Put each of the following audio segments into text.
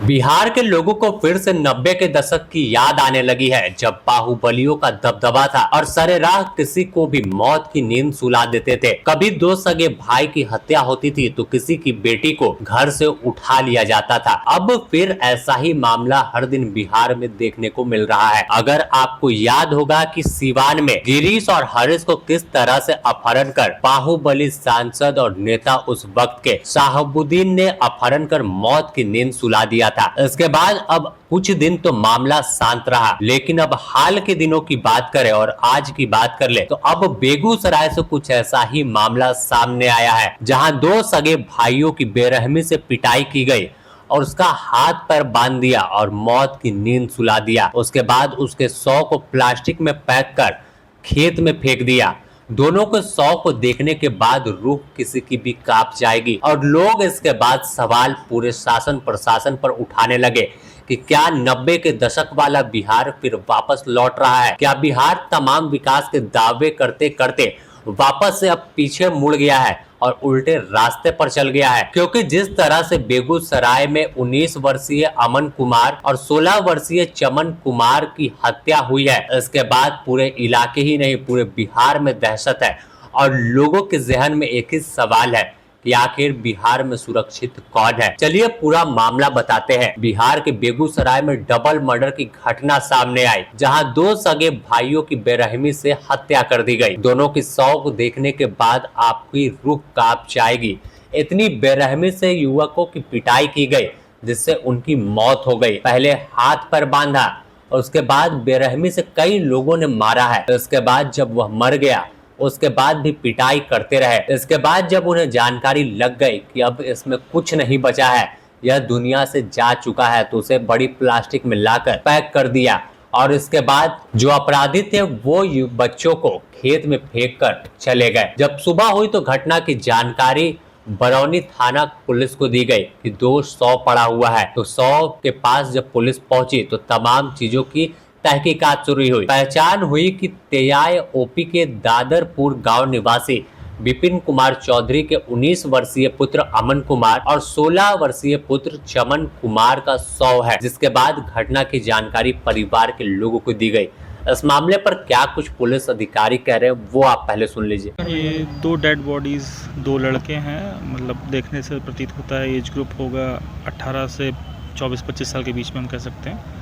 बिहार के लोगों को फिर से 90 के दशक की याद आने लगी है, जब बाहुबलियों का दबदबा था और सरेराह किसी को भी मौत की नींद सुला देते थे। कभी दो सगे भाई की हत्या होती थी तो किसी की बेटी को घर से उठा लिया जाता था। अब फिर ऐसा ही मामला हर दिन बिहार में देखने को मिल रहा है। अगर आपको याद होगा कि सिवान में गिरीश और हरीश को किस तरह से अपहरण कर बाहुबली सांसद और नेता उस वक्त के शाहबुद्दीन ने अपहरण कर मौत की नींद सुला दिया था। इसके बाद अब कुछ दिन तो मामला शांत रहा, लेकिन अब हाल के दिनों की बात करें और आज की बात कर ले तो अब बेगूसराय से कुछ ऐसा ही मामला सामने आया है, जहां दो सगे भाइयों की बेरहमी से पिटाई की गई और उसका हाथ पैर बांध दिया और मौत की नींद सुला दिया। उसके बाद उसके शव को प्लास्टिक में पैक कर खेत में फेंक दिया। दोनों के शव को देखने के बाद रूह किसी की भी कांप जाएगी और लोग इसके बाद सवाल पूरे शासन प्रशासन पर उठाने लगे कि क्या 90 के दशक वाला बिहार फिर वापस लौट रहा है। क्या बिहार तमाम विकास के दावे करते करते वापस से अब पीछे मुड़ गया है और उल्टे रास्ते पर चल गया है। क्योंकि जिस तरह से बेगूसराय में 19 वर्षीय अमन कुमार और 16 वर्षीय चमन कुमार की हत्या हुई है, इसके बाद पूरे इलाके ही नहीं पूरे बिहार में दहशत है और लोगों के जहन में एक ही सवाल है कि आखिर बिहार में सुरक्षित कौन है। चलिए पूरा मामला बताते हैं। बिहार के बेगूसराय में डबल मर्डर की घटना सामने आई, जहां दो सगे भाइयों की बेरहमी से हत्या कर दी गई। दोनों की शव को देखने के बाद आपकी रूह कांप जाएगी। इतनी बेरहमी से युवकों की पिटाई की गई जिससे उनकी मौत हो गई। पहले हाथ पर बांधा और उसके बाद बेरहमी से कई लोगों ने मारा है। इसके बाद जब वह मर गया उसके बाद भी पिटाई करते रहे। इसके बाद जब उन्हें जानकारी लग गई कि अब इसमें कुछ नहीं बचा है, यह दुनिया से जा चुका है, तो उसे बड़ी प्लास्टिक में लाकर पैक कर दिया और इसके बाद जो अपराधी थे वो बच्चों को खेत में फेंक कर चले गए। जब सुबह हुई तो घटना की जानकारी बरौनी थाना पुलिस को दी गई कि दो शव पड़ा हुआ है। तो शव के पास जब पुलिस पहुंची तो तमाम चीजों की तहकीकात शुरू हुई। पहचान हुई कि तेयाय ओपी के दादरपुर गांव निवासी विपिन कुमार चौधरी के 19 वर्षीय पुत्र अमन कुमार और 16 वर्षीय पुत्र चमन कुमार का शव है। जिसके बाद घटना की जानकारी परिवार के लोगों को दी गई। इस मामले पर क्या कुछ पुलिस अधिकारी कह रहे हैं वो आप पहले सुन लीजिए। ये दो डेड बॉडीज, दो लड़के हैं। मतलब देखने से प्रतीत होता है एज ग्रुप होगा 18 से 24-25 साल के बीच में हम कह सकते हैं।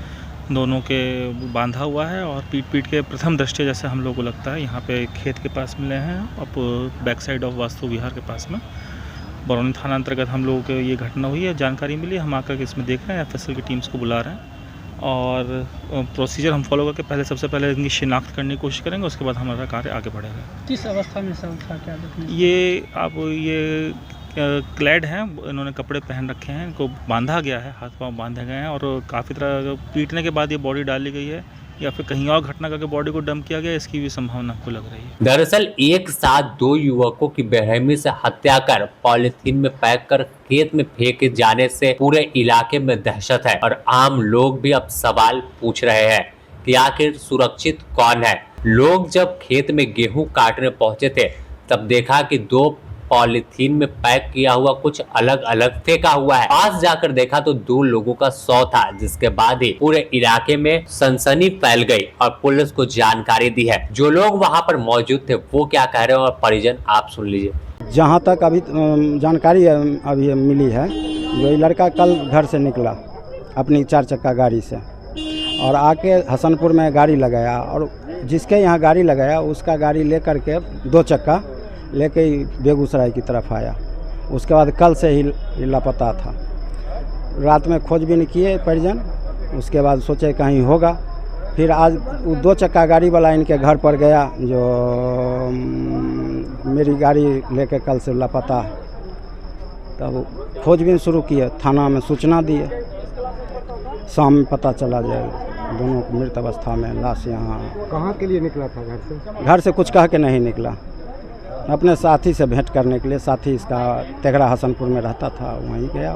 दोनों के बांधा हुआ है और पीट के प्रथम दृष्टया जैसे हम लोग को लगता है यहाँ पे खेत के पास मिले हैं, अब बैक साइड ऑफ वास्तु विहार के पास में। बरौनी थाना अंतर्गत हम लोगों को ये घटना हुई है, जानकारी मिली, हम आकर के इसमें देख रहे हैं, एफएसएल की टीम्स को बुला रहे हैं और प्रोसीजर हम फॉलो करके सबसे पहले इनकी शिनाख्त करने की कोशिश करेंगे, उसके बाद हमारा कार्य आगे बढ़ेगा। किस अवस्था में सब था, क्या देखने? ये क्लैड हैं, इन्होंने कपड़े पहन रखे हैं, इनको बांधा गया है, हाथ पांव बांधे गए हैं और काफ़ी तरह पीटने के बाद ये बॉडी डाली गई है या फिर कहीं और घटना करके बॉडी को डंप किया गया, इसकी भी संभावना को लग रही है। दरअसल एक साथ दो युवकों की बेरहमी से हत्या कर पॉलिथीन में पैक कर खेत में फेंके जाने से पूरे इलाके में दहशत है और आम लोग भी अब सवाल पूछ रहे हैं कि आखिर सुरक्षित कौन है। लोग जब खेत में गेहूं काटने पहुंचे थे तब देखा कि दो पॉलिथीन में पैक किया हुआ कुछ अलग अलग फेंका हुआ है। पास जाकर देखा तो दो लोगों का शव था, जिसके बाद ही पूरे इलाके में सनसनी फैल गई और पुलिस को जानकारी दी है। जो लोग वहां पर मौजूद थे वो क्या कह रहे हैं और परिजन आप सुन लीजिए। जहां तक अभी जानकारी अभी मिली है, जो लड़का कल घर से निकला अपनी 4 चक्का गाड़ी से और आके हसनपुर में गाड़ी लगाया और जिसके यहाँ गाड़ी लगाया उसका गाड़ी लेकर के 2 चक्का लेके बेगूसराय की तरफ आया। उसके बाद कल से ही लापता था। रात में खोजबीन किए परिजन, उसके बाद सोचे कहीं होगा। फिर आज 2 चक्का गाड़ी वाला इनके घर पर गया, जो मेरी गाड़ी लेके कल से लापता है। तब खोजबीन शुरू किए, थाना में सूचना दिए। शाम में पता चला जाए दोनों मृत अवस्था में लाश। यहाँ कहाँ के लिए निकला था? घर से? घर से कुछ कह के नहीं निकला, अपने साथी से भेंट करने के लिए। साथी इसका तेघड़ा हसनपुर में रहता था, वहीं गया।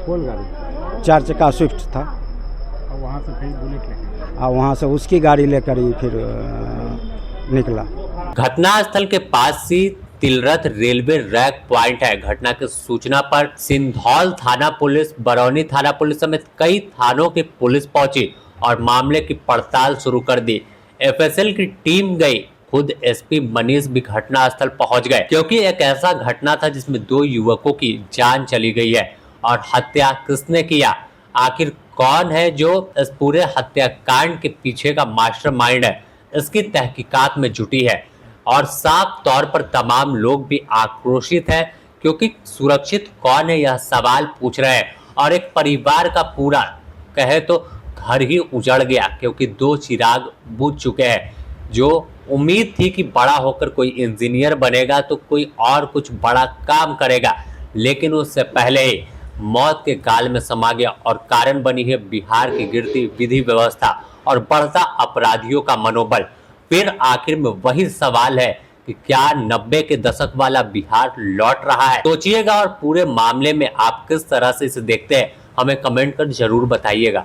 कौन गाड़ी? 4 चक्का स्विफ्ट था और वहाँ से फिर बुलेट लेके? और वहाँ से उसकी गाड़ी लेकर ही फिर निकला। घटनास्थल के पास ही तिलरथ रेलवे रैक पॉइंट है। घटना की सूचना पर सिंधौल थाना पुलिस, बरौनी थाना पुलिस समेत कई थानों की पुलिस पहुंची और मामले की पड़ताल शुरू कर दी। एफएसएल की टीम गई, खुद एसपी मनीष भी घटनास्थल पहुंच गए, क्योंकि एक ऐसा घटना था जिसमें 2 युवकों की जान चली गई है। और हत्या किसने किया, आखिर कौन है जो इस पूरे हत्याकांड के पीछे का मास्टरमाइंड है, इसकी तहकीकात में जुटी है। और साफ तौर पर तमाम लोग भी आक्रोशित हैं, क्योंकि सुरक्षित कौन है यह सवाल पूछ रहे हैं। और एक परिवार का पूरा कहे तो घर ही उजड़ गया, क्योंकि 2 चिराग बुझ चुके हैं। जो उम्मीद थी कि बड़ा होकर कोई इंजीनियर बनेगा तो कोई और कुछ बड़ा काम करेगा, लेकिन उससे पहले ही मौत के गाल में समा गया। और कारण बनी है बिहार की गिरती विधि व्यवस्था और बढ़ता अपराधियों का मनोबल। फिर आखिर में वही सवाल है कि क्या 90 के दशक वाला बिहार लौट रहा है? सोचिएगा और पूरे मामले में आप किस तरह से इसे देखते हैं, हमें कमेंट कर जरूर बताइएगा।